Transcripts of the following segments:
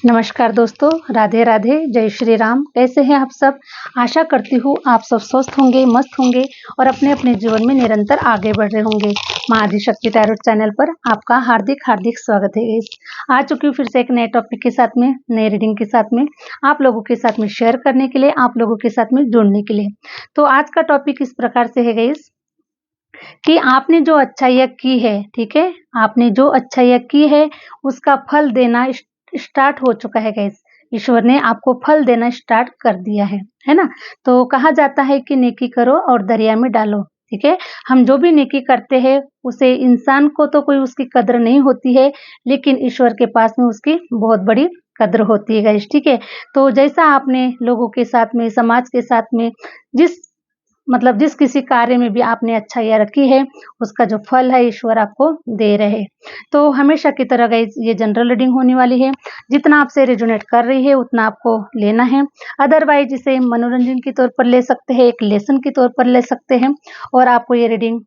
नमस्कार दोस्तों, राधे राधे, जय श्री राम। कैसे हैं आप सब? आशा करती हूँ आप सब स्वस्थ होंगे, मस्त होंगे और अपने अपने जीवन में निरंतर आगे बढ़ रहे होंगे। माँ आदिशक्ति टैरोट चैनल पर आपका हार्दिक हार्दिक स्वागत है। आ चुकी हूँ फिर से एक नए टॉपिक के साथ में, नए रीडिंग के साथ में, आप लोगों के साथ में शेयर करने के लिए, आप लोगों के साथ में जुड़ने के लिए। तो आज का टॉपिक इस प्रकार से है गाइस कि आपने जो अच्छाइयाँ की है, ठीक है, आपने जो अच्छाइयाँ की है उसका फल देना स्टार्ट हो चुका है गाइस। ईश्वर ने आपको फल देना स्टार्ट कर दिया है ना। तो कहा जाता है कि नेकी करो और दरिया में डालो, ठीक है। हम जो भी नेकी करते हैं उसे इंसान को तो कोई उसकी कद्र नहीं होती है, लेकिन ईश्वर के पास में उसकी बहुत बड़ी कद्र होती है गाइस, ठीक है। तो जैसा आपने लोगों के साथ में, समाज के साथ में, जिस किसी कार्य में भी आपने अच्छाइयाँ रखी है उसका जो फल है ईश्वर आपको दे रहे हैं। तो हमेशा की तरह गाइस ये जनरल रीडिंग होने वाली है। जितना आपसे रेजोनेट कर रही है उतना आपको लेना है, अदरवाइज इसे मनोरंजन के तौर पर ले सकते हैं, एक लेसन के तौर पर ले सकते हैं। और आपको ये रीडिंग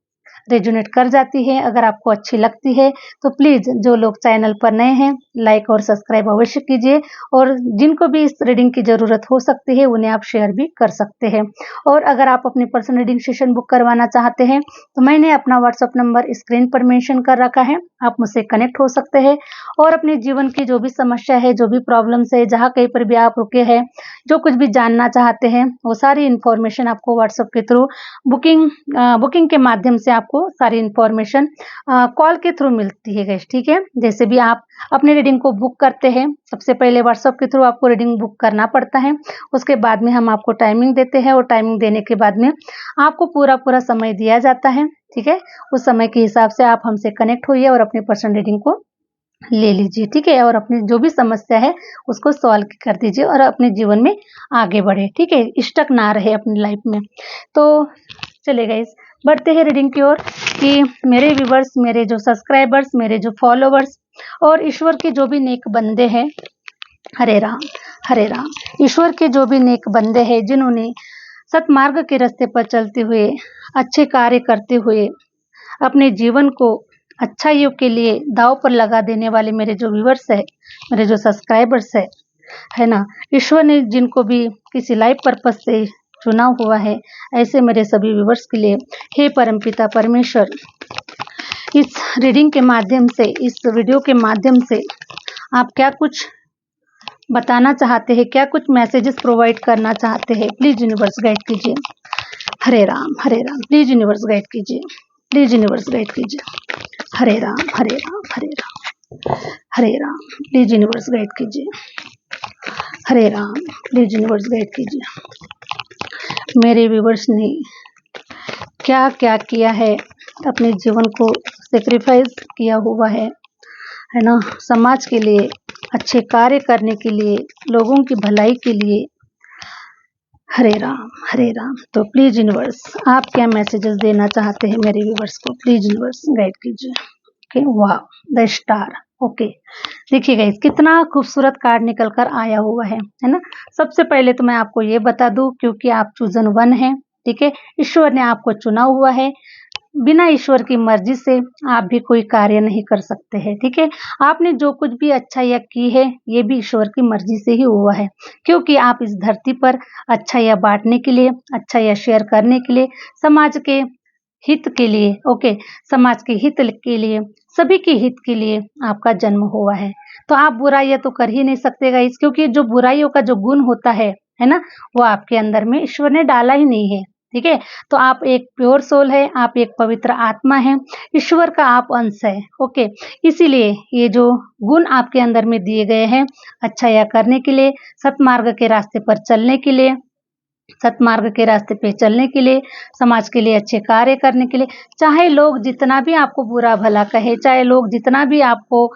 रेजोनेट कर जाती है, अगर आपको अच्छी लगती है तो प्लीज़ जो लोग चैनल पर नए हैं लाइक और सब्सक्राइब अवश्य कीजिए, और जिनको भी इस रीडिंग की ज़रूरत हो सकती है उन्हें आप शेयर भी कर सकते हैं। और अगर आप अपनी पर्सनल रीडिंग सेशन बुक करवाना चाहते हैं तो मैंने अपना व्हाट्सअप नंबर स्क्रीन पर मेंशन कर रखा है, आप मुझसे कनेक्ट हो सकते हैं और अपने जीवन की जो भी समस्या है, जो भी प्रॉब्लम्स है, जहाँ कहीं पर भी आप रुके हैं, जो कुछ भी जानना चाहते हैं वो सारी इन्फॉर्मेशन आपको व्हाट्सएप के थ्रू बुकिंग के माध्यम से आपको सारी इन्फॉर्मेशन कॉल के थ्रू मिलती है गाइस, ठीक है। जैसे भी आप अपने रीडिंग को बुक करते हैं, सबसे पहले व्हाट्सएप के थ्रू आपको रीडिंग बुक करना पड़ता है, उसके बाद में हम आपको टाइमिंग देते हैं और टाइमिंग देने के बाद में आपको पूरा समय दिया जाता है, ठीक है। उस समय के हिसाब से आप हमसे कनेक्ट होइए और अपनी पर्सनल रीडिंग को ले लीजिए, ठीक है। और अपनी जो भी समस्या है उसको सॉल्व कर दीजिए और अपने जीवन में आगे बढ़े, ठीक है, स्टक ना रहे अपनी लाइफ में। तो चले गाइस, बढ़ते हैं रीडिंग की ओर कि मेरे व्यूवर्स, मेरे जो सब्सक्राइबर्स, मेरे जो फॉलोवर्स और ईश्वर के जो भी नेक बंदे हैं, हरे राम हरे राम, ईश्वर के जो भी नेक बंदे हैं जिन्होंने सतमार्ग के रास्ते पर चलते हुए, अच्छे कार्य करते हुए अपने जीवन को अच्छाइयों के लिए दांव पर लगा देने वाले मेरे जो व्यूवर्स है, मेरे जो सब्सक्राइबर्स है ना, ईश्वर ने जिनको भी किसी लाइफ पर्पस से चुना हुआ है, ऐसे मेरे सभी व्यूवर्स के लिए हे परमपिता परमेश्वर, इस रीडिंग के माध्यम से, इस वीडियो के माध्यम से आप क्या कुछ बताना चाहते हैं, क्या कुछ मैसेजेस प्रोवाइड करना चाहते हैं, प्लीज यूनिवर्स गाइड कीजिए। Hare Ram, please universe guide कीजिए, प्लीज यूनिवर्स गाइड कीजिए। Hare Ram Hare Ram Hare Ram Hare Ram, please universe guide कीजिए। Hare Ram, please universe guide कीजिए। मेरे व्यूवर्स ने क्या क्या किया है, अपने जीवन को सेक्रीफाइस किया हुआ है ना, समाज के लिए, अच्छे कार्य करने के लिए, लोगों की भलाई के लिए। हरे राम। तो प्लीज यूनिवर्स आप क्या मैसेजेस देना चाहते हैं मेरे व्यूवर्स को, प्लीज यूनिवर्स गाइड कीजिए। ओके, वाह, द स्टार। ओके, देखिए गाइस कितना खूबसूरत कार्ड निकल कर आया हुआ है ना। सबसे पहले तो मैं आपको ये बता दूं, क्योंकि आप चूजन वन हैं, ठीक है, ईश्वर ने आपको चुना हुआ है, बिना ईश्वर की मर्जी से आप भी कोई कार्य नहीं कर सकते हैं, ठीक है। आपने जो कुछ भी अच्छाइयाँ की है ये भी ईश्वर की मर्जी से ही हुआ है, क्योंकि आप इस धरती पर अच्छाइयाँ बांटने के लिए, अच्छाइयाँ शेयर करने के लिए, समाज के हित के लिए, ओके, समाज के हित के लिए, सभी के हित के लिए आपका जन्म हुआ है। तो आप बुराइयां तो कर ही नहीं सकते गाइस, क्योंकि जो बुराइयों का जो गुण होता है ना, वो आपके अंदर में ईश्वर ने डाला ही नहीं है, ठीक है। तो आप एक प्योर सोल है, आप एक पवित्र आत्मा है, ईश्वर का आप अंश है, ओके। इसीलिए ये जो गुण आपके अंदर में दिए गए हैं, अच्छाइयाँ करने के लिए, सतमार्ग के रास्ते पर चलने के लिए, सतमार्ग के रास्ते पे चलने के लिए, समाज के लिए अच्छे कार्य करने के लिए, चाहे लोग जितना भी आपको बुरा भला कहे, चाहे लोग जितना भी आपको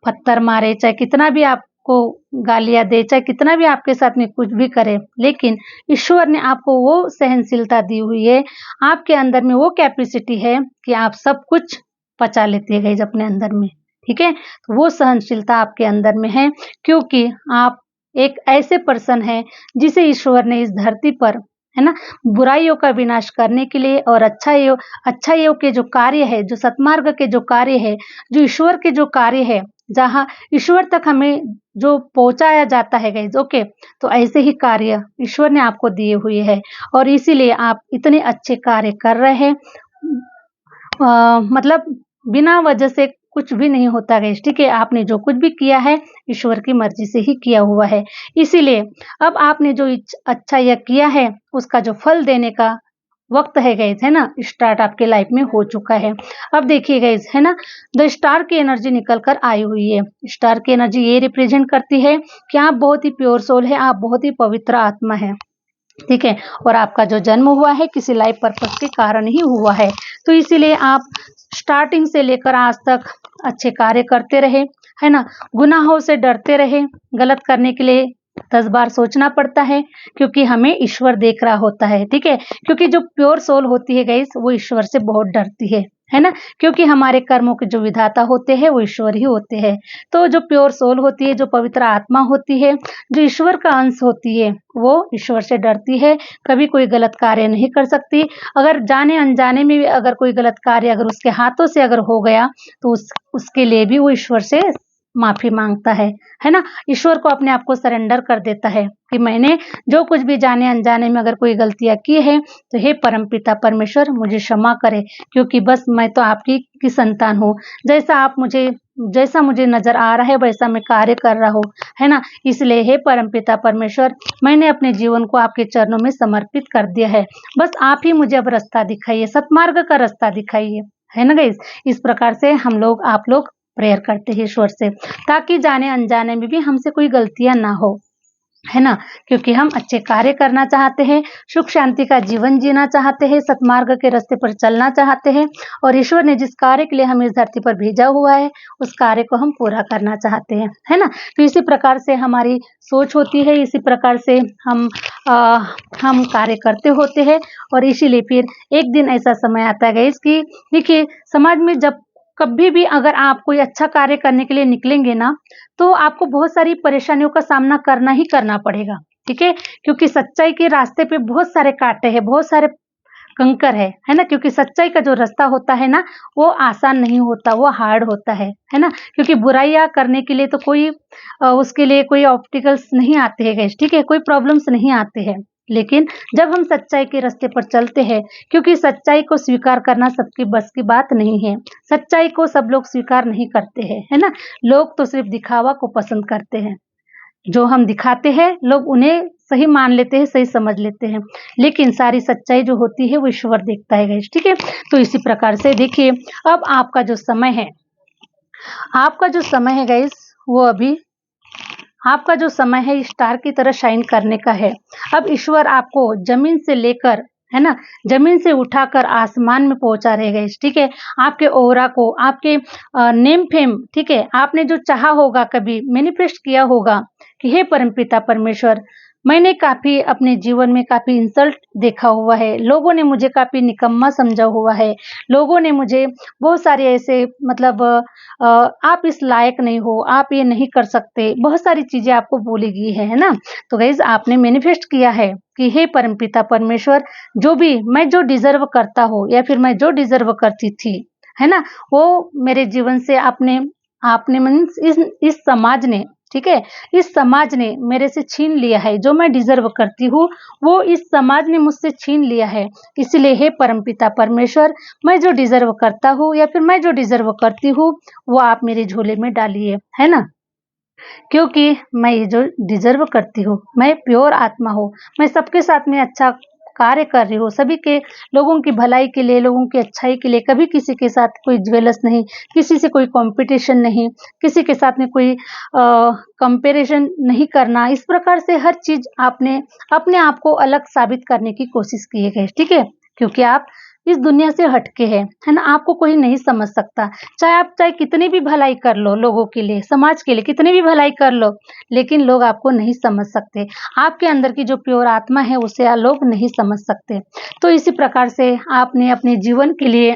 पत्थर मारे, चाहे कितना भी आपको गालियां दे, चाहे कितना भी आपके साथ में कुछ भी करे, लेकिन ईश्वर ने आपको वो सहनशीलता दी हुई है, आपके अंदर में वो कैपेसिटी है कि आप सब कुछ पचा लेते हैं गाइस अपने अंदर में, ठीक है। तो वो सहनशीलता आपके अंदर में है, क्योंकि आप एक ऐसे पर्सन है जिसे ईश्वर ने इस धरती पर, है ना, बुराइयों का विनाश करने के लिए और अच्छाइयों के जो कार्य है, जो सतमार्ग के जो कार्य है, जो ईश्वर के जो कार्य है, जहाँ ईश्वर तक हमें जो पहुंचाया जाता है गाइज। ओके, तो ऐसे ही कार्य ईश्वर ने आपको दिए हुए है और इसीलिए आप इतने अच्छे कार्य कर रहे हैं। मतलब बिना वजह से कुछ भी नहीं होता गाइज, ठीक है। आपने जो कुछ भी किया है ईश्वर की मर्जी से ही किया हुआ है। इसीलिए अब आपने जो अच्छा यह किया है उसका जो फल देने का वक्त है गाइज, है ना, स्टार्ट आपके लाइफ में हो चुका है। अब देखिए गाइज, है ना, द स्टार की एनर्जी निकल कर आई हुई है। स्टार की एनर्जी ये रिप्रेजेंट करती है कि आप बहुत ही प्योर सोल है, आप बहुत ही पवित्र आत्मा है, ठीक है। और आपका जो जन्म हुआ है किसी लाइफ पर्पस के कारण ही हुआ है। तो इसीलिए आप स्टार्टिंग से लेकर आज तक अच्छे कार्य करते रहे, है ना, गुनाहों से डरते रहे। गलत करने के लिए 10 बार सोचना पड़ता है क्योंकि हमें ईश्वर देख रहा होता है, ठीक है। क्योंकि जो प्योर सोल होती है गाइस वो ईश्वर से बहुत डरती है ना, क्योंकि हमारे कर्मों के जो विधाता होते हैं वो ईश्वर ही होते हैं। तो जो प्योर सोल होती है, जो पवित्र आत्मा होती है, जो ईश्वर का अंश होती है, वो ईश्वर से डरती है, कभी कोई गलत कार्य नहीं कर सकती। अगर जाने अनजाने में भी अगर कोई गलत कार्य अगर उसके हाथों से अगर हो गया तो उसके लिए भी वो ईश्वर से माफी मांगता है ना। ईश्वर को अपने आप को सरेंडर कर देता है कि मैंने जो कुछ भी जाने अनजाने में अगर कोई गलतियां की है तो हे परमपिता परमेश्वर मुझे क्षमा करे, क्योंकि बस मैं तो आपकी की संतान हूँ। जैसा मुझे नजर आ रहा है वैसा मैं कार्य कर रहा हूँ, है ना। इसलिए हे परमपिता परमेश्वर मैंने अपने जीवन को आपके चरणों में समर्पित कर दिया है। बस आप ही मुझे अब रास्ता दिखाइए, सतमार्ग का रास्ता दिखाइए, है ना गाइस। इस प्रकार से हम लोग आप लोग प्रेयर करते हैं ईश्वर से, ताकि जाने अनजाने में भी हमसे कोई गलतियां ना हो, है ना। क्योंकि हम अच्छे कार्य करना चाहते हैं, सुख शांति का जीवन जीना चाहते हैं, सतमार्ग के रास्ते पर चलना चाहते हैं और ईश्वर ने जिस कार्य के लिए हमें इस धरती पर भेजा हुआ है उस कार्य को हम पूरा करना चाहते हैं, है ना। तो इसी प्रकार से हमारी सोच होती है, इसी प्रकार से हम कार्य करते होते हैं और इसीलिए फिर एक दिन ऐसा समय आता है गाइस कि देखिए समाज में जब कभी भी अगर आप कोई अच्छा कार्य करने के लिए निकलेंगे ना तो आपको बहुत सारी परेशानियों का सामना करना ही करना पड़ेगा, ठीक है। क्योंकि सच्चाई के रास्ते पे बहुत सारे कांटे हैं, बहुत सारे कंकर है ना। क्योंकि सच्चाई का जो रास्ता होता है ना वो आसान नहीं होता, वो हार्ड होता है ना। क्योंकि बुराइयां करने के लिए तो कोई उसके लिए कोई ऑब्स्टिकल्स नहीं आते हैं गाइस, ठीक है, कोई प्रॉब्लम्स नहीं आते हैं। लेकिन जब हम सच्चाई के रास्ते पर चलते हैं, क्योंकि सच्चाई को स्वीकार करना सबकी बस की बात नहीं है, सच्चाई को सब लोग स्वीकार नहीं करते हैं, है ना। लोग तो सिर्फ दिखावा को पसंद करते हैं, जो हम दिखाते हैं लोग उन्हें सही मान लेते हैं, सही समझ लेते हैं, लेकिन सारी सच्चाई जो होती है वो ईश्वर देखता है गाइस, ठीक है। तो इसी प्रकार से देखिए अब आपका जो समय है, आपका जो समय है गाइस वो अभी आपका जो समय है स्टार की तरह शाइन करने का है। अब ईश्वर आपको जमीन से लेकर, है ना, जमीन से उठाकर आसमान में पहुंचा रहेगा, ठीक है। आपके ओरा को, आपके नेम फेम, ठीक है, आपने जो चाहा होगा कभी मैनिफेस्ट किया होगा कि हे परमपिता परमेश्वर मैंने काफी अपने जीवन में काफी इंसल्ट देखा हुआ है, लोगों ने मुझे काफी निकम्मा समझा हुआ है, लोगों ने मुझे बहुत सारे ऐसे मतलब आप इस लायक नहीं हो, आप ये नहीं कर सकते, बहुत सारी चीजें आपको बोली गई है ना। तो गाइस आपने मैनिफेस्ट किया है कि हे परमपिता परमेश्वर जो भी मैं जो डिजर्व करता हूँ या फिर मैं जो डिजर्व करती थी, है ना, वो मेरे जीवन से आपने आपने मीन्स इस समाज ने, ठीक है, इस समाज ने मेरे से छीन लिया है। जो मैं डिजर्व करती हूँ वो इस समाज ने मुझसे छीन लिया है। इसलिए हे परमपिता परमेश्वर मैं जो डिजर्व करता हूँ या फिर मैं जो डिजर्व करती हूँ वो आप मेरे झोले में डालिए, है ना। क्योंकि मैं ये जो डिजर्व करती हूँ, मैं प्योर आत्मा हूँ, मैं सबके साथ में अच्छा कार्य कर रही हूँ, सभी के लोगों की भलाई के लिए, लोगों की अच्छाई के लिए, कभी किसी के साथ कोई ज्वेलस नहीं, किसी से कोई कंपटीशन नहीं, किसी के साथ में कोई कंपैरिजन नहीं करना। इस प्रकार से हर चीज आपने अपने आप को अलग साबित करने की कोशिश की है, ठीक है। क्योंकि आप इस दुनिया से हटके है ना, आपको कोई नहीं समझ सकता। चाहे कितनी भी भलाई कर लो लोगों के लिए, समाज के लिए कितनी भी भलाई कर लो, लेकिन लोग आपको नहीं समझ सकते। आपके अंदर की जो प्योर आत्मा है उसे लोग नहीं समझ सकते। तो इसी प्रकार से आपने अपने जीवन के लिए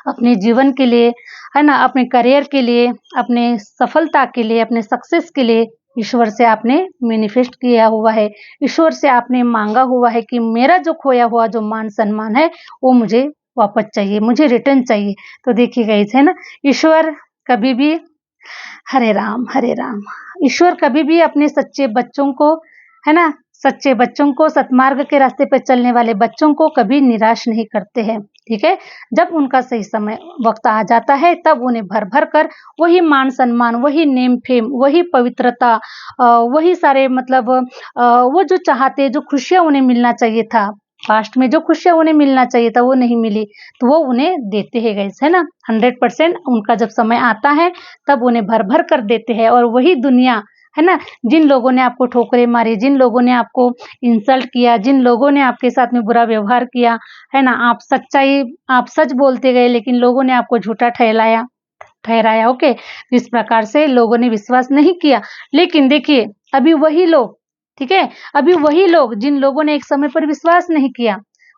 अपने जीवन के लिए, है ना, अपने करियर के लिए, अपने सफलता के लिए, अपने सक्सेस के लिए ईश्वर से आपने मैनिफेस्ट किया हुआ है। ईश्वर से आपने मांगा हुआ है कि मेरा जो खोया हुआ जो मान सम्मान है वो मुझे वापस चाहिए, मुझे रिटर्न चाहिए। तो देखिए गाइस, है ना, ईश्वर कभी भी हरे राम। ईश्वर कभी भी अपने सच्चे बच्चों को, है ना, सच्चे बच्चों को, सतमार्ग के रास्ते पर चलने वाले बच्चों को कभी निराश नहीं करते हैं। ठीक है, जब उनका सही समय वक्त आ जाता है तब उन्हें भर भर कर वही मान सम्मान, वही नेम फेम, वही पवित्रता, वही सारे मतलब वो जो चाहते, जो खुशियां उन्हें मिलना चाहिए था, पास्ट में जो खुशियां उन्हें मिलना चाहिए था वो नहीं मिली, तो वो उन्हें देते हैं गाइस, है ना। 100% उनका जब समय आता है तब उन्हें भर भर कर देते हैं। और वही दुनिया, है ना, जिन लोगों ने आपको ठोकरें मारी, जिन लोगों ने आपको इंसल्ट किया, जिन लोगों ने आपके साथ में बुरा व्यवहार किया, है ना, आप सच बोलते गए लेकिन लोगों ने आपको झूठा ठहराया। ओके, इस प्रकार से लोगों ने विश्वास नहीं किया। लेकिन देखिए, अभी वही लोग, ठीक है, अभी वही लोग जिन लोगों ने एक समय पर विश्वास नहीं किया,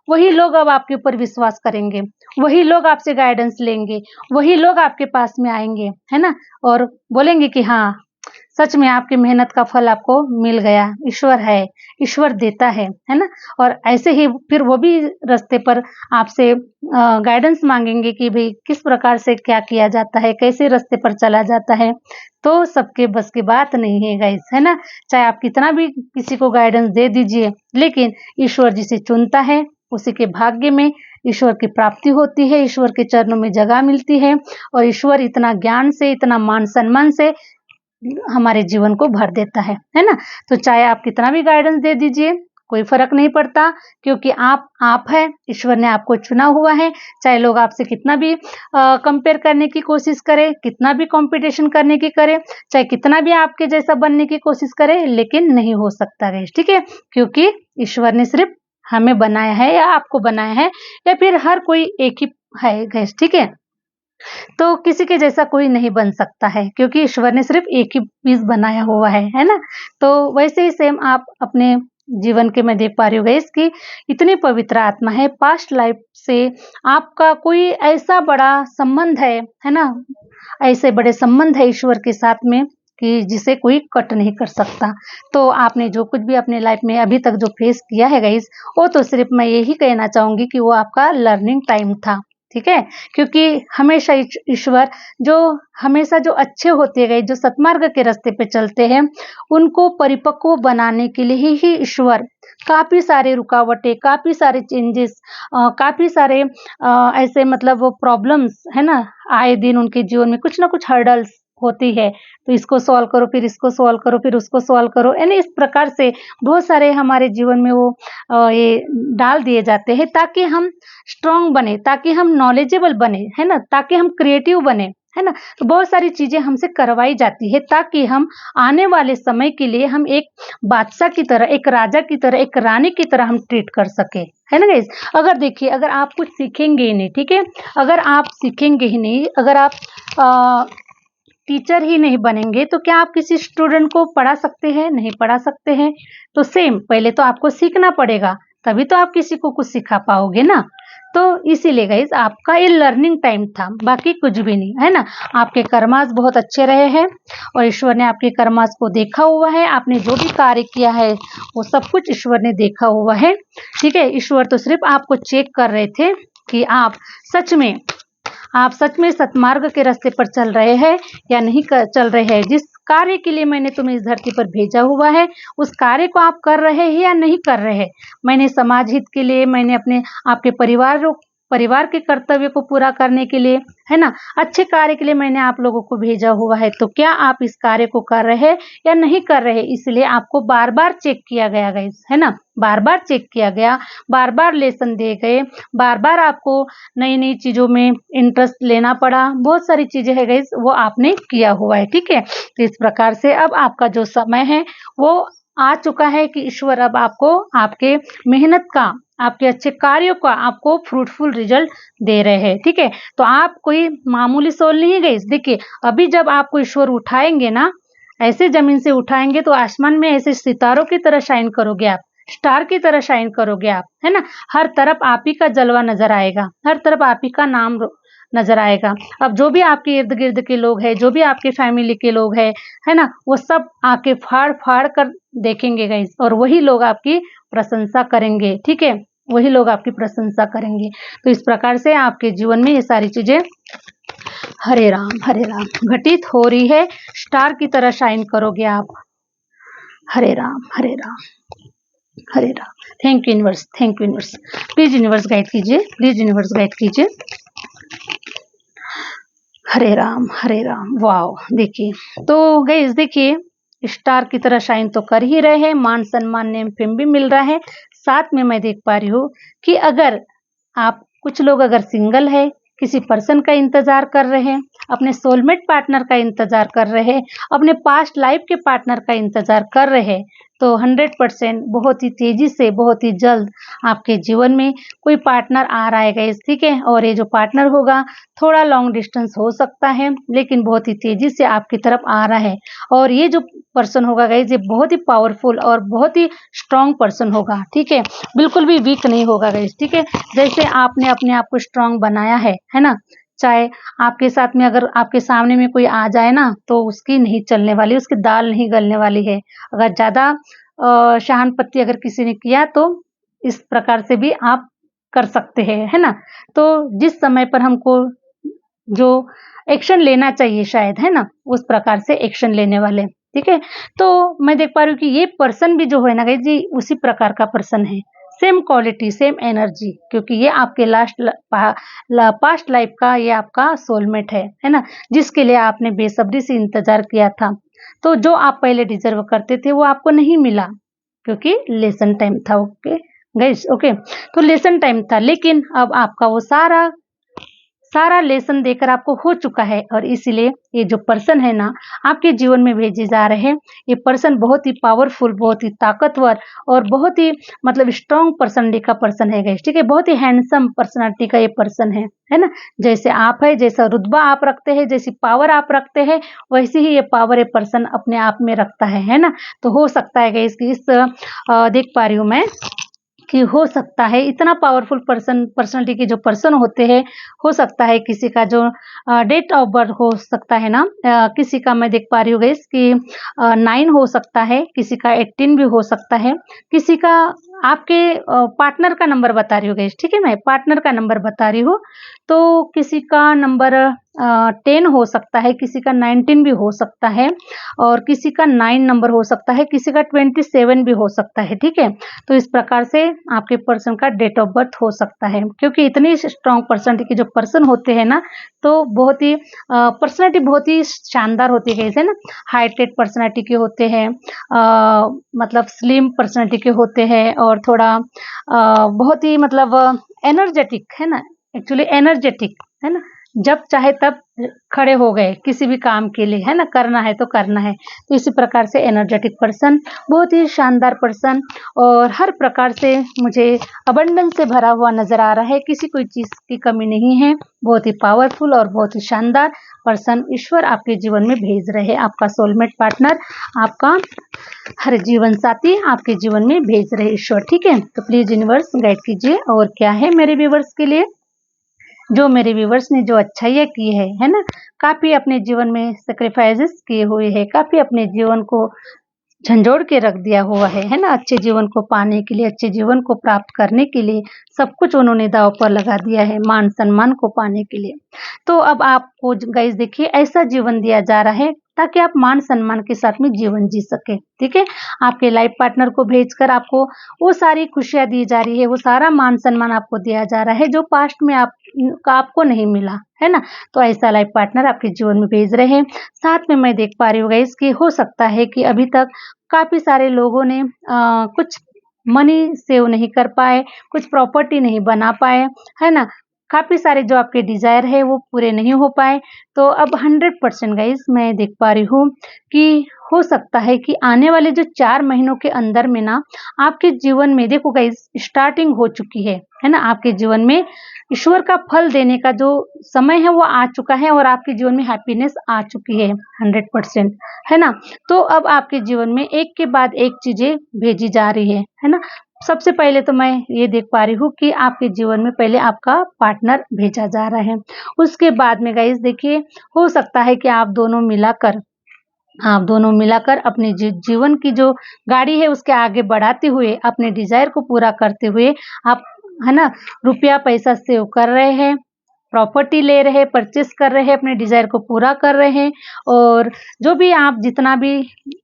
वही लोग अब आपके ऊपर विश्वास करेंगे, वही लोग आपसे गाइडेंस लेंगे, वही लोग आपके पास में आएंगे, है ना, और बोलेंगे कि हाँ, सच में आपकी मेहनत का फल आपको मिल गया, ईश्वर है, ईश्वर देता है ना। और ऐसे ही फिर वो भी रास्ते पर आपसे गाइडेंस मांगेंगे कि भाई किस प्रकार से क्या किया जाता है, कैसे रास्ते पर चला जाता है। तो सबके बस की बात नहीं है गाइस, है ना। चाहे आप कितना भी किसी को गाइडेंस दे दीजिए, लेकिन ईश्वर जिसे चुनता है उसी के भाग्य में ईश्वर की प्राप्ति होती है, ईश्वर के चरणों में जगह मिलती है। और ईश्वर इतना ज्ञान से, इतना मान सम्मान से हमारे जीवन को भर देता है ना। तो चाहे आप कितना भी गाइडेंस दे दीजिए, कोई फर्क नहीं पड़ता, क्योंकि आप है, ईश्वर ने आपको चुना हुआ है। चाहे लोग आपसे कितना भी कंपेयर करने की कोशिश करें, कितना भी कंपटीशन करने की करे, चाहे कितना भी आपके जैसा बनने की कोशिश करे, लेकिन नहीं हो सकता गाइस, ठीक है। क्योंकि ईश्वर ने सिर्फ हमें बनाया है या आपको बनाया है, या फिर हर कोई एक ही है गाइस, ठीक है। तो किसी के जैसा कोई नहीं बन सकता है, क्योंकि ईश्वर ने सिर्फ एक ही पीस बनाया हुआ है ना। तो वैसे ही सेम आप अपने जीवन के, मैं देख पा रही हूँ गाइस कि इतनी पवित्र आत्मा है, पास्ट लाइफ से आपका कोई ऐसा बड़ा संबंध है ना, ऐसे बड़े संबंध है ईश्वर के साथ में कि जिसे कोई कट नहीं कर सकता। तो आपने जो कुछ भी अपने लाइफ में अभी तक जो फेस किया है गाइस, वो तो सिर्फ मैं यही कहना चाहूंगी कि वो आपका लर्निंग टाइम था, ठीक है। क्योंकि हमेशा ईश्वर जो हमेशा जो अच्छे होते गए, जो सतमार्ग के रास्ते पे चलते हैं, उनको परिपक्व बनाने के लिए ही ईश्वर काफी सारे रुकावटें, काफी सारे चेंजेस, काफी सारे ऐसे मतलब वो प्रॉब्लम्स, है ना, आए दिन उनके जीवन में कुछ ना कुछ हर्डल्स होती है। तो इसको सॉल्व करो, फिर इसको सॉल्व करो, फिर उसको सॉल्व करो, यानी इस प्रकार से बहुत सारे हमारे जीवन में वो ये डाल दिए जाते हैं ताकि हम स्ट्रांग बने, ताकि हम नॉलेजेबल बने, है ना, ताकि हम क्रिएटिव बने, है ना। तो बहुत सारी चीजें हमसे करवाई जाती है ताकि हम आने वाले समय के लिए हम एक बादशाह की तरह, एक राजा की तरह, एक रानी की तरह हम ट्रीट कर सके, है ना गाइस। अगर देखिए, अगर आप कुछ सीखेंगे ही नहीं, ठीक है, अगर आप सीखेंगे ही नहीं, अगर आप टीचर ही नहीं बनेंगे, तो क्या आप किसी स्टूडेंट को पढ़ा सकते हैं? नहीं पढ़ा सकते हैं। तो सेम, पहले तो आपको सीखना पड़ेगा, तभी तो आप किसी को कुछ सिखा पाओगे ना। तो इसीलिए गाइस आपका ये लर्निंग टाइम था, बाकी कुछ भी नहीं, है ना। आपके कर्मास बहुत अच्छे रहे हैं और ईश्वर ने आपके कर्मास को देखा हुआ है। आपने जो भी कार्य किया है वो सब कुछ ईश्वर ने देखा हुआ है, ठीक है। ईश्वर तो सिर्फ आपको चेक कर रहे थे कि आप सच में सतमार्ग के रास्ते पर चल रहे हैं या नहीं चल रहे हैं। जिस कार्य के लिए मैंने तुम्हें इस धरती पर भेजा हुआ है, उस कार्य को आप कर रहे हैं या नहीं कर रहे हैं। मैंने समाज हित के लिए, मैंने आपके परिवार के कर्तव्य को पूरा करने के लिए, है ना, अच्छे कार्य के लिए मैंने आप लोगों को भेजा हुआ है। तो क्या आप इस कार्य को कर रहे हैं या नहीं कर रहे? इसलिए आपको बार बार चेक किया गया गाइस, है ना, बार बार चेक किया गया, बार बार लेसन दिए गए, बार बार आपको नई नई चीजों में इंटरेस्ट लेना पड़ा। बहुत सारी चीजें है गाइस, वो आपने किया हुआ है, ठीक है। तो इस प्रकार से अब आपका जो समय है वो आ चुका है कि ईश्वर अब आपको आपके मेहनत का, आपके अच्छे कार्यों का आपको फ्रूटफुल रिजल्ट दे रहे हैं, ठीक है। तो आप कोई मामूली सोल नहीं गई। देखिए, अभी जब आपको ईश्वर उठाएंगे ना, ऐसे जमीन से उठाएंगे तो आसमान में ऐसे सितारों की तरह शाइन करोगे आप, स्टार की तरह शाइन करोगे आप, है ना। हर तरफ आप ही का जलवा नजर आएगा, हर तरफ आप ही का नाम नजर आएगा। अब जो भी आपके इर्द गिर्द के लोग हैं, जो भी आपके फैमिली के लोग हैं, है ना, वो सब आके फाड़ फाड़ कर देखेंगे गाइस, और वही लोग आपकी प्रशंसा करेंगे, ठीक है, वही लोग आपकी प्रशंसा करेंगे। तो इस प्रकार से आपके जीवन में ये सारी चीजें हरे राम घटित हो रही है, स्टार की तरह शाइन करोगे आप। Hare Ram Hare Ram Hare Ram. Thank you universe, thank you universe. Please universe guide कीजिए, प्लीज यूनिवर्स गाइड कीजिए। हरे राम हरे राम। वाओ, देखिए तो गाइस देखिए, स्टार की तरह शाइन तो कर ही रहे हैं, मान सम्मान नेम फेम भी मिल रहा है। साथ में मैं देख पा रही हूँ कि अगर आप कुछ लोग अगर सिंगल है, किसी पर्सन का इंतजार कर रहे हैं, अपने सोलमेट पार्टनर का इंतजार कर रहे हैं, अपने पास्ट लाइफ के पार्टनर का इंतजार कर रहे हैं, तो 100% बहुत ही तेजी से, बहुत ही जल्द आपके जीवन में कोई पार्टनर आ रहा है गाइस, ठीक है। और ये जो पार्टनर होगा थोड़ा लॉन्ग डिस्टेंस हो सकता है, लेकिन बहुत ही तेजी से आपकी तरफ आ रहा है। और ये जो पर्सन होगा गाइस, ये बहुत ही पावरफुल और बहुत ही स्ट्रांग पर्सन होगा, ठीक है। बिल्कुल भी वीक नहीं होगा गाइस, ठीक है। जैसे आपने अपने आप को स्ट्रांग बनाया है ना। चाहे आपके साथ में अगर आपके सामने में कोई आ जाए ना, तो उसकी नहीं चलने वाली, उसकी दाल नहीं गलने वाली है। अगर ज्यादा शहानपत्ती अगर किसी ने किया, तो इस प्रकार से भी आप कर सकते हैं, है ना। तो जिस समय पर हमको जो एक्शन लेना चाहिए शायद, है ना, उस प्रकार से एक्शन लेने वाले, ठीक है। तो मैं देख पा रही हूँ कि ये पर्सन भी जो है ना गाइस, जी उसी प्रकार का पर्सन है, सेम क्वालिटी सेम एनर्जी, क्योंकि ये आपके पास्ट लाइफ का ये आपका सोलमेट है ना, जिसके लिए आपने बेसब्री से इंतजार किया था। तो जो आप पहले डिजर्व करते थे वो आपको नहीं मिला, क्योंकि लेसन टाइम था। ओके गाइस, ओके, तो लेसन टाइम था, लेकिन अब आपका वो सारा सारा लेसन देकर आपको हो चुका है। और इसीलिए ये जो पर्सन है ना, आपके जीवन में भेजे जा रहे हैं, ये पर्सन बहुत ही पावरफुल, बहुत ही ताकतवर और बहुत ही मतलब स्ट्रॉन्ग पर्सनालिटी का पर्सन है गाइस, ठीक है। बहुत ही हैंडसम पर्सनालिटी का ये पर्सन है ना। जैसे आप है, जैसा रुतबा आप रखते हैं, जैसी पावर आप रखते हैं, वैसे ही ये पावर ये पर्सन अपने आप में रखता है ना। तो हो सकता है गाइस कि देख पा रही हूँ मैं कि हो सकता है इतना पावरफुल पर्सनालिटी के जो पर्सन होते हैं, हो सकता है किसी का जो डेट ऑफ बर्थ हो सकता है ना, किसी का मैं देख पा रही हूँ गाइस कि 9 हो सकता है, किसी का 18 भी हो सकता है, किसी का आपके पार्टनर का नंबर बता रही हूँ गाइस, ठीक है। मैं पार्टनर का नंबर बता रही हूँ, तो किसी का नंबर 10 हो सकता है, किसी का 19 भी हो सकता है, और किसी का 9 नंबर हो सकता है, किसी का 27 भी हो सकता है, ठीक है। तो इस प्रकार से आपके पर्सन का डेट ऑफ बर्थ हो सकता है, क्योंकि इतनी स्ट्रॉन्ग पर्सनालिटी के जो पर्सन होते हैं ना, तो बहुत ही पर्सनालिटी बहुत ही शानदार होती है, जैसे ना हाइटेड पर्सनालिटी के होते हैं, मतलब स्लिम पर्सनालिटी के होते हैं, और थोड़ा बहुत ही मतलब एनर्जेटिक, है ना, एक्चुअली एनर्जेटिक, है ना। जब चाहे तब खड़े हो गए किसी भी काम के लिए, है ना, करना है तो करना है। तो इसी प्रकार से एनर्जेटिक पर्सन, बहुत ही शानदार पर्सन, और हर प्रकार से मुझे अबंडेंस से भरा हुआ नजर आ रहा है, किसी कोई चीज की कमी नहीं है। बहुत ही पावरफुल और बहुत ही शानदार पर्सन ईश्वर आपके जीवन में भेज रहे हैं, आपका सोलमेट पार्टनर, आपका हर जीवन साथी आपके जीवन में भेज रहे ईश्वर, ठीक है। तो प्लीज यूनिवर्स गाइड कीजिए, और क्या है मेरे व्यूवर्स के लिए, जो मेरे व्यूवर्स ने जो अच्छाइयाँ की है ना, काफी अपने जीवन में सेक्रीफाइसेस किए हुए हैं, काफी अपने जीवन को झंझोड़ के रख दिया हुआ है ना, अच्छे जीवन को पाने के लिए, अच्छे जीवन को प्राप्त करने के लिए सब कुछ उन्होंने दांव पर लगा दिया है, मान सम्मान को पाने के लिए। तो अब आपको गाइस देखिए, ऐसा जीवन दिया जा रहा है ताकि आप मान सम्मान के साथ में जीवन जी सके, ठीक है। आपके लाइफ पार्टनर को भेजकर आपको वो सारी खुशियां दी जा रही है, वो सारा मान सम्मान आपको दिया जा रहा है जो पास्ट में आपको नहीं मिला, है ना। तो ऐसा लाइफ पार्टनर आपके जीवन में भेज रहे हैं। साथ में मैं देख पा रही हूँ गाइस कि हो सकता है कि अभी तक काफी सारे लोगों ने कुछ मनी सेव नहीं कर पाए, कुछ प्रॉपर्टी नहीं बना पाए, है ना। काफी सारे जो आपके डिजायर है वो पूरे नहीं हो पाए। तो अब 100% गाइस मैं देख पा रही हूँ कि हो सकता है कि आने वाले जो 4 महीनों के अंदर में ना, आपके जीवन में देखो गाइस स्टार्टिंग हो चुकी है ना। आपके जीवन में ईश्वर का फल देने का जो समय है वो आ चुका है, और आपके जीवन में हैप्पीनेस आ चुकी है 100%, है ना। तो अब आपके जीवन में एक के बाद एक चीजें भेजी जा रही है ना। सबसे पहले तो मैं ये देख पा रही हूँ कि आपके जीवन में पहले आपका पार्टनर भेजा जा रहा है, उसके बाद में गाइस देखिए हो सकता है कि आप दोनों मिलाकर अपने जीवन की जो गाड़ी है उसके आगे बढ़ाते हुए, अपने डिजायर को पूरा करते हुए आप, है ना, रुपया पैसा सेव कर रहे हैं, प्रॉपर्टी ले रहे हैं, परचेस कर रहे हैं, अपने डिजायर को पूरा कर रहे हैं। और जो भी आप जितना भी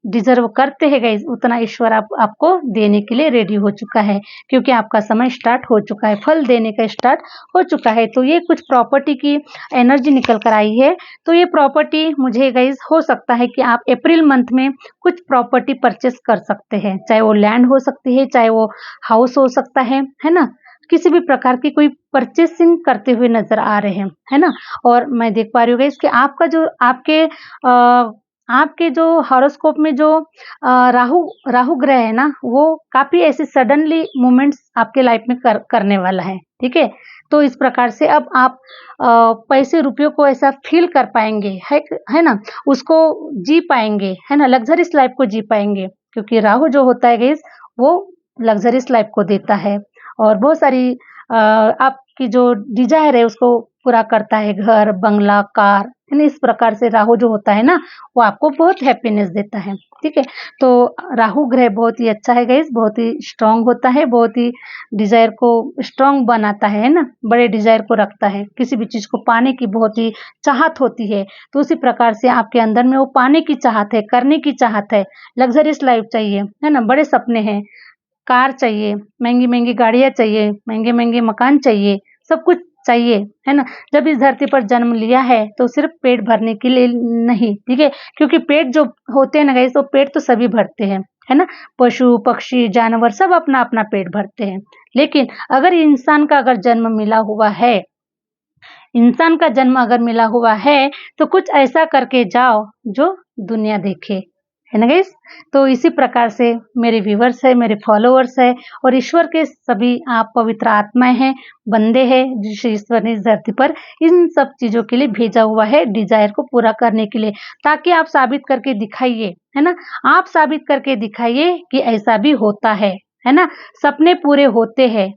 डिजर्व करते हैं गाइस, उतना ईश्वर आपको देने के लिए रेडी हो चुका है, क्योंकि आपका समय स्टार्ट हो चुका है, फल देने का स्टार्ट हो चुका है। तो ये कुछ प्रॉपर्टी की एनर्जी निकल कर आई है। तो ये प्रॉपर्टी मुझे गाइस हो सकता है कि आप अप्रैल मंथ में कुछ प्रॉपर्टी परचेस कर सकते हैं, चाहे वो लैंड हो सकती है, चाहे वो हाउस हो सकता है ना। किसी भी प्रकार की कोई परचेसिंग करते हुए नजर आ रहे हैं, है ना। और मैं देख पा रही हूँ गाइस कि आपका जो आपके जो हॉरोस्कोप में जो राहु ग्रह है ना, वो काफी ऐसे सडनली मूवमेंट्स आपके लाइफ में करने वाला ठीक है। तो इस प्रकार से अब आप पैसे रुपयों को ऐसा फील कर पाएंगे, है ना, उसको जी पाएंगे, है ना, लग्जरियस लाइफ को जी पाएंगे, क्योंकि राहु जो होता है गाइस वो लग्जरियस लाइफ को देता है और बहुत सारी आपकी जो डिजायर है उसको पूरा करता है, घर, बंगला, कार, है ना। इस प्रकार से राहु जो होता है ना, वो आपको बहुत हैप्पीनेस देता है, ठीक है। तो राहु ग्रह बहुत ही अच्छा है गाइस, बहुत ही स्ट्रांग होता है, बहुत ही डिजायर को स्ट्रांग बनाता है ना, बड़े डिजायर को रखता है, किसी भी चीज को पाने की बहुत ही चाहत होती है। तो उसी प्रकार से आपके अंदर में वो पाने की चाहत है, करने की चाहत है, लग्जरियस लाइफ चाहिए, है ना, बड़े सपने हैं, कार चाहिए, महंगी महंगी गाड़ियां चाहिए, महंगे महंगे मकान चाहिए, सब कुछ चाहिए, है ना। जब इस धरती पर जन्म लिया है तो सिर्फ पेट भरने के लिए नहीं, ठीक है, क्योंकि पेट जो होते हैं ना गाइस, तो पेट तो सभी भरते हैं, है ना, पशु पक्षी जानवर सब अपना अपना पेट भरते हैं। लेकिन अगर इंसान का अगर जन्म मिला हुआ है, इंसान का जन्म अगर मिला हुआ है तो कुछ ऐसा करके जाओ जो दुनिया देखे, है ना गाइस। तो इसी प्रकार से मेरे व्यूवर्स है, मेरे फॉलोअर्स है और ईश्वर के सभी आप पवित्र आत्माएं हैं, बंदे हैं, जिसे ईश्वर ने इस धरती पर इन सब चीजों के लिए भेजा हुआ है, डिजायर को पूरा करने के लिए, ताकि आप साबित करके दिखाइए, है ना, आप साबित करके दिखाइए कि ऐसा भी होता है ना। सपने पूरे होते हैं,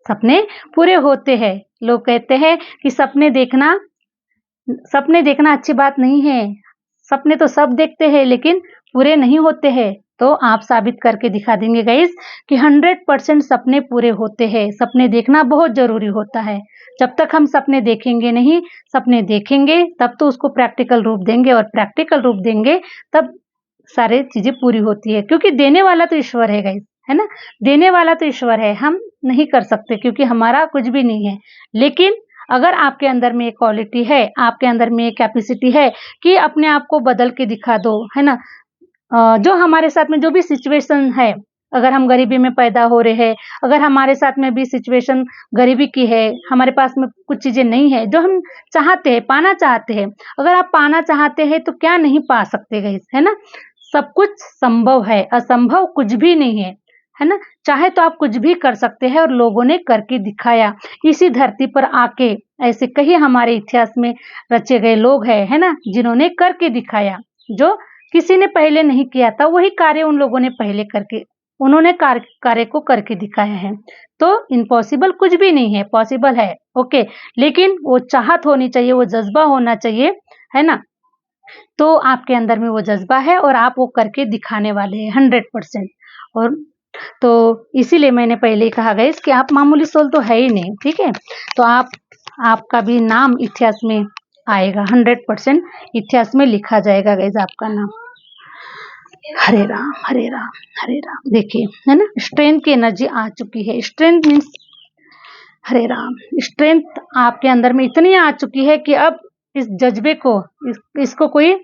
सपने पूरे होते हैं। लोग कहते हैं कि सपने देखना अच्छी बात नहीं है, सपने तो सब देखते हैं लेकिन पूरे नहीं होते हैं। तो आप साबित करके दिखा देंगे गाइस कि 100% सपने पूरे होते हैं। सपने देखना बहुत जरूरी होता है। जब तक हम सपने देखेंगे नहीं, सपने देखेंगे तब तो उसको प्रैक्टिकल रूप देंगे, और प्रैक्टिकल रूप देंगे तब सारी चीजें पूरी होती है, क्योंकि देने वाला तो ईश्वर है गाइस, है ना, देने वाला तो ईश्वर है, हम नहीं कर सकते क्योंकि हमारा कुछ भी नहीं है। लेकिन अगर आपके अंदर में एक क्वालिटी है, आपके अंदर में एक कैपेसिटी है कि अपने आप को बदल के दिखा दो, है ना, जो हमारे साथ में जो भी सिचुएशन है, अगर हम गरीबी में पैदा हो रहे हैं, अगर हमारे साथ में भी सिचुएशन गरीबी की है, हमारे पास में कुछ चीजें नहीं है जो हम चाहते हैं, पाना चाहते हैं, अगर आप पाना चाहते हैं तो क्या नहीं पा सकते गाइस, है ना। सब कुछ संभव है, असंभव कुछ भी नहीं है ना। चाहे तो आप कुछ भी कर सकते हैं, और लोगों ने करके दिखाया। इसी धरती पर आके ऐसे कई हमारे इतिहास में रचे गए लोग हैं, है ना, जिन्होंने करके दिखाया, जो किसी ने पहले नहीं किया था, वही कार्य उन लोगों ने पहले करके, उन्होंने कार्य को करके दिखाया है। तो इम्पॉसिबल कुछ भी नहीं है, पॉसिबल है, ओके। लेकिन वो चाहत होनी चाहिए, वो जज्बा होना चाहिए, है ना। तो आपके अंदर में वो जज्बा है और आप वो करके दिखाने वाले हैं 100%। और तो इसीलिए मैंने पहले ही कहा गाइस कि आप मामूली सोल तो है ही नहीं, ठीक है। तो आपका भी नाम इतिहास में आएगा, 100% इतिहास में लिखा जाएगा गाइस आपका नाम। हरे राम हरे राम हरे राम। देखिए, है ना, स्ट्रेंथ की एनर्जी आ चुकी है। स्ट्रेंथ मीन्स, हरे राम, स्ट्रेंथ आपके अंदर में इतनी आ चुकी है कि अब इस जज्बे को, इसको कोई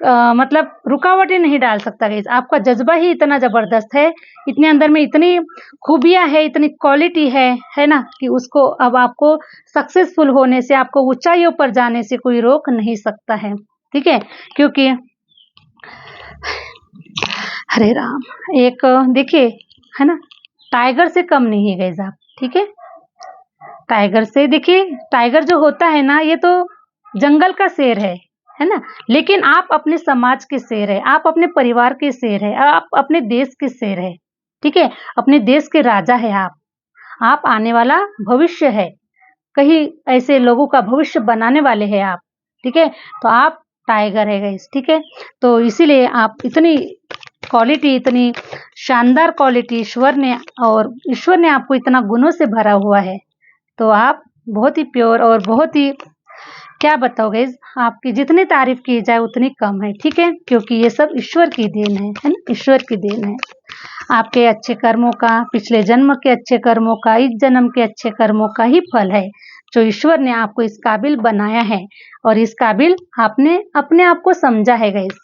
मतलब रुकावट ही नहीं डाल सकता गाइस। आपका जज्बा ही इतना जबरदस्त है, इतने अंदर में इतनी खूबियां है, इतनी क्वालिटी है ना, कि उसको अब आपको सक्सेसफुल होने से, आपको ऊंचाइयों पर जाने से कोई रोक नहीं सकता है, ठीक है। क्योंकि हरे राम, एक देखिए, है ना, टाइगर से कम नहीं है गाइस आप, ठीक है। टाइगर से, देखिए, टाइगर जो होता है ना, ये तो जंगल का शेर है ना, लेकिन आप अपने समाज के शेर है, आप अपने परिवार के शेर है, आप अपने देश के शेर है, ठीक है, अपने देश के राजा है आप आने वाला भविष्य है, कहीं ऐसे लोगों का भविष्य बनाने वाले हैं आप, ठीक है। तो आप टाइगर है गाइस, ठीक है। तो इसीलिए आप इतनी क्वालिटी, इतनी शानदार क्वालिटी ईश्वर ने आपको इतना गुणों से भरा हुआ है, तो आप बहुत ही प्योर और बहुत ही, क्या बताओ गाइस, आपकी जितनी तारीफ की जाए उतनी कम है, ठीक है, क्योंकि ये सब ईश्वर की देन है ना, ईश्वर की देन है। आपके अच्छे कर्मों का, पिछले जन्म के अच्छे कर्मों का, इस जन्म के अच्छे कर्मों का ही फल है, जो ईश्वर ने आपको इस काबिल बनाया है और इस काबिल आपने अपने आप को समझा है गाइस।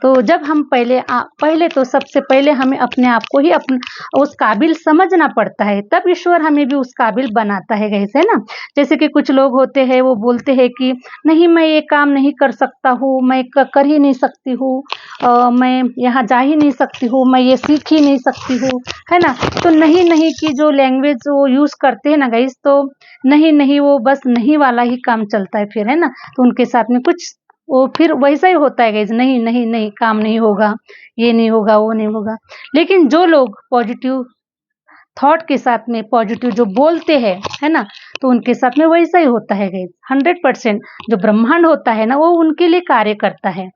तो जब हम पहले तो सबसे पहले हमें अपने आप को ही उस काबिल समझना पड़ता है, तब ईश्वर हमें भी उस काबिल बनाता है गाइस, है ना। जैसे कि कुछ लोग होते हैं, वो बोलते हैं कि नहीं, मैं ये काम नहीं कर सकता हूँ, मैं कर ही नहीं सकती हूँ, मैं यहाँ जा ही नहीं सकती हूँ, मैं ये सीख ही नहीं सकती हूँ, है ना। तो नहीं नहीं की जो लैंग्वेज वो यूज करते हैं ना गाइस, तो नहीं नहीं वो बस नहीं वाला ही काम चलता है फिर, है ना। तो उनके साथ में कुछ वो फिर वैसा ही होता है गाइस, नहीं नहीं नहीं काम नहीं होगा, ये नहीं होगा, वो नहीं होगा। लेकिन जो लोग पॉजिटिव थॉट के साथ में पॉजिटिव जो बोलते हैं, है ना, तो उनके साथ में वैसा ही होता है गाइस। 100% जो ब्रह्मांड होता है ना, वो उनके लिए कार्य करता है।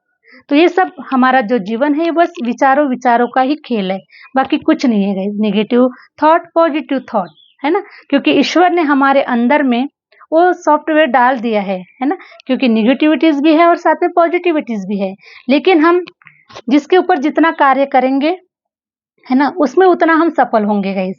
तो ये सब हमारा जो जीवन है, बस विचारों विचारों का ही खेल है, बाकी कुछ नहीं है guys. Negative thought, positive thought, है ना, क्योंकि ईश्वर ने हमारे अंदर में वो सॉफ्टवेयर डाल दिया है ना, क्योंकि निगेटिविटीज भी है और साथ में पॉजिटिविटीज भी है। लेकिन हम जिसके ऊपर जितना कार्य करेंगे, है ना, उसमें उतना हम सफल होंगे गाइस।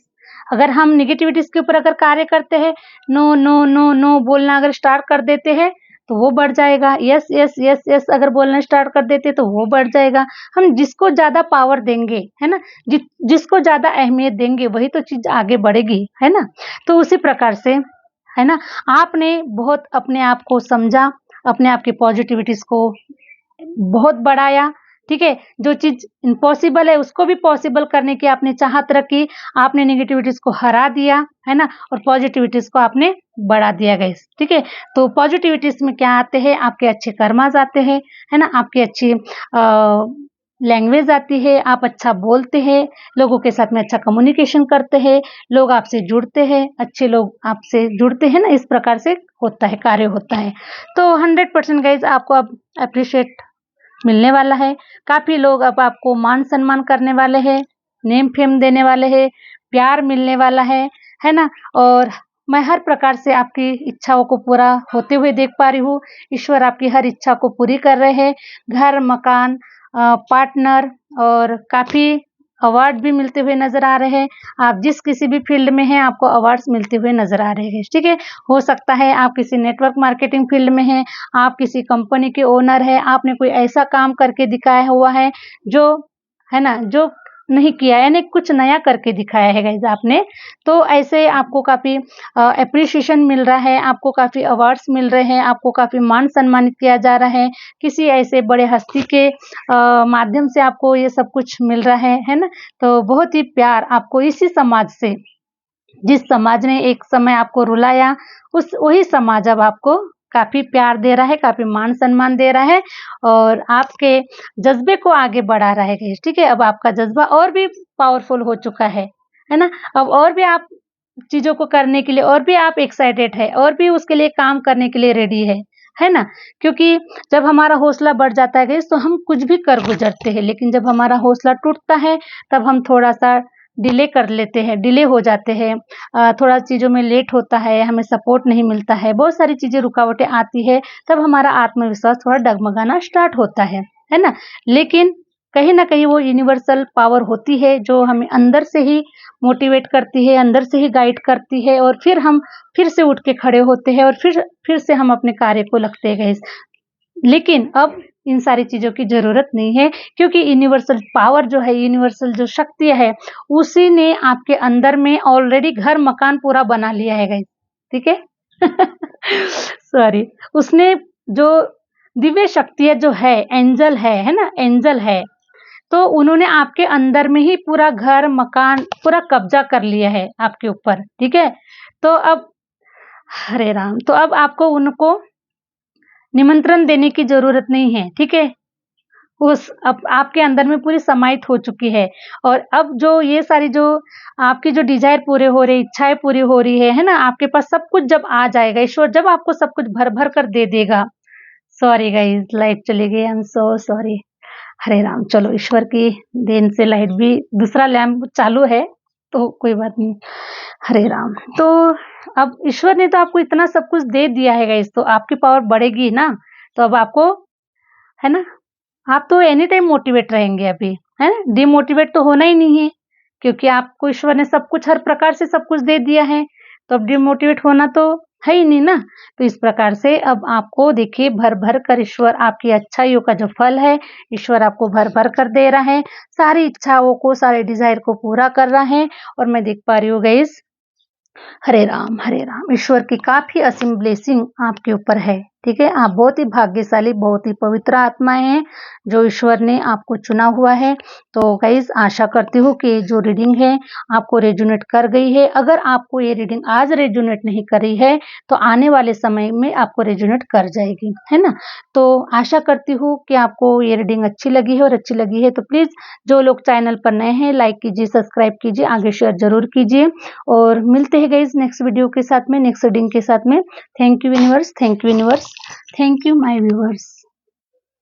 अगर हम निगेटिविटीज के ऊपर अगर कार्य करते हैं, नो नो नो नो बोलना अगर स्टार्ट कर देते हैं, तो वो बढ़ जाएगा। यस यस यस यस अगर बोलना स्टार्ट कर देते तो वो बढ़ जाएगा। हम जिसको ज्यादा पावर देंगे, है ना, जिसको ज्यादा अहमियत देंगे, वही तो चीज आगे बढ़ेगी, है ना। तो उसी प्रकार से, है ना, आपने बहुत अपने आप को समझा, अपने आप की पॉजिटिविटीज को बहुत बढ़ाया, ठीक है। जो चीज इम्पॉसिबल है उसको भी पॉसिबल करने की आपने चाहत रखी, आपने नेगेटिविटीज को हरा दिया, है ना, और पॉजिटिविटीज को आपने बढ़ा दिया गाइस, ठीक है। तो पॉजिटिविटीज में क्या आते हैं, आपके अच्छे कर्मास आते हैं, है ना, आपकी अच्छी लैंग्वेज आती है, आप अच्छा बोलते हैं, लोगों के साथ में अच्छा कम्युनिकेशन करते हैं, लोग आपसे जुड़ते हैं, अच्छे लोग आपसे जुड़ते हैं ना, इस प्रकार से होता है, कार्य होता है। तो 100% गाइज आपको अब अप्रिशिएट मिलने वाला है। काफी लोग अब आपको मान सम्मान करने वाले हैं, नेम फेम देने वाले हैं, प्यार मिलने वाला है ना। और मैं हर प्रकार से आपकी इच्छाओं को पूरा होते हुए देख पा रही हूँ। ईश्वर आपकी हर इच्छा को पूरी कर रहे हैं। घर, मकान, पार्टनर और काफी अवार्ड भी मिलते हुए नजर आ रहे हैं। आप जिस किसी भी फील्ड में हैं, आपको अवार्ड्स मिलते हुए नजर आ रहे हैं, ठीक है। हो सकता है आप किसी नेटवर्क मार्केटिंग फील्ड में हैं, आप किसी कंपनी के ओनर है, आपने कोई ऐसा काम करके दिखाया हुआ है जो, है ना, जो नहीं किया, यानी कुछ नया करके दिखाया है गाइस आपने। तो ऐसे आपको काफी अप्रिसिएशन मिल रहा है, आपको काफी अवार्ड्स मिल रहे हैं, आपको काफी मान सम्मानित किया जा रहा है, किसी ऐसे बड़े हस्ती के माध्यम से आपको ये सब कुछ मिल रहा है ना। तो बहुत ही प्यार आपको इसी समाज से, जिस समाज ने एक समय आपको रुलाया, उस वही समाज अब आपको काफी प्यार दे रहा है, काफी मान सम्मान दे रहा है और आपके जज्बे को आगे बढ़ा रहा है, ठीक है। अब आपका जज्बा और भी पावरफुल हो चुका है ना। अब और भी आप चीजों को करने के लिए और भी आप एक्साइटेड है, और भी उसके लिए काम करने के लिए रेडी है ना। क्योंकि जब हमारा हौसला बढ़ जाता है तो हम कुछ भी कर गुजरते हैं, लेकिन जब हमारा हौसला टूटता है तब हम थोड़ा सा डिले कर लेते हैं, डिले हो जाते हैं, थोड़ा चीज़ों में लेट होता है, हमें सपोर्ट नहीं मिलता है, बहुत सारी चीज़ें रुकावटें आती है, तब हमारा आत्मविश्वास थोड़ा डगमगाना स्टार्ट होता है ना। लेकिन कहीं ना कहीं वो यूनिवर्सल पावर होती है जो हमें अंदर से ही मोटिवेट करती है, अंदर से ही गाइड करती है, और फिर हम फिर से उठ के खड़े होते हैं और फिर से हम अपने कार्य को लगते हैं। लेकिन अब इन सारी चीजों की जरूरत नहीं है, क्योंकि यूनिवर्सल पावर जो है, यूनिवर्सल जो शक्ति है, उसी ने आपके अंदर में ऑलरेडी घर मकान पूरा बना लिया है गाइस, ठीक है। सॉरी, उसने जो दिव्य शक्ति है जो है, एंजल है ना, एंजल है, तो उन्होंने आपके अंदर में ही पूरा घर मकान पूरा कब्जा कर लिया है आपके ऊपर, ठीक है। तो अब, हरे राम, तो अब आपको उनको निमंत्रण देने की जरूरत नहीं है, ठीक है। उस अब आपके अंदर में पूरी समाहित हो चुकी है, और अब जो ये सारी जो आपकी जो डिजायर पूरे हो रही, इच्छाएं पूरी हो रही है ना, आपके पास सब कुछ जब आ जाएगा, ईश्वर जब आपको सब कुछ भर भर कर दे देगा। सॉरी गाइस, लाइट चली गई, आई एम सो सॉरी। हरे राम, चलो ईश्वर की देन से लाइट भी, दूसरा लैंप चालू है, तो कोई बात नहीं। हरे राम। तो अब ईश्वर ने तो आपको इतना सब कुछ दे दिया है गाइस, तो आपकी पावर बढ़ेगी ना। तो अब आपको, है ना, आप तो एनी टाइम मोटिवेट रहेंगे अभी, है ना, डिमोटिवेट तो होना ही नहीं है, क्योंकि आपको ईश्वर ने सब कुछ हर प्रकार से सब कुछ दे दिया है, तो अब डिमोटिवेट होना तो है ही नहीं ना। तो इस प्रकार से अब आपको देखिए भर भर कर ईश्वर आपकी अच्छाइयों का जो फल है, ईश्वर आपको भर भर कर दे रहा है, सारी इच्छाओं को, सारे डिजायर को पूरा कर रहा है। और मैं देख पा रही हूँ गाइस, हरे राम हरे राम, ईश्वर की काफी असीम ब्लेसिंग आपके ऊपर है। ठीक है, आप बहुत ही भाग्यशाली, बहुत ही पवित्र आत्माएं हैं जो ईश्वर ने आपको चुना हुआ है। तो गाइस आशा करती हूँ कि जो रीडिंग है आपको रेजोनेट कर गई है। अगर आपको ये रीडिंग आज रेजोनेट नहीं करी है तो आने वाले समय में आपको रेजोनेट कर जाएगी, है ना। तो आशा करती हूँ कि आपको ये रीडिंग अच्छी लगी है, और अच्छी लगी है तो प्लीज जो लोग चैनल पर नए हैं लाइक कीजिए, सब्सक्राइब कीजिए, आगे शेयर जरूर कीजिए। और मिलते हैं गाइस नेक्स्ट वीडियो के साथ में, नेक्स्ट रीडिंग के साथ में। Thank you universe, thank you universe, thank you my viewers.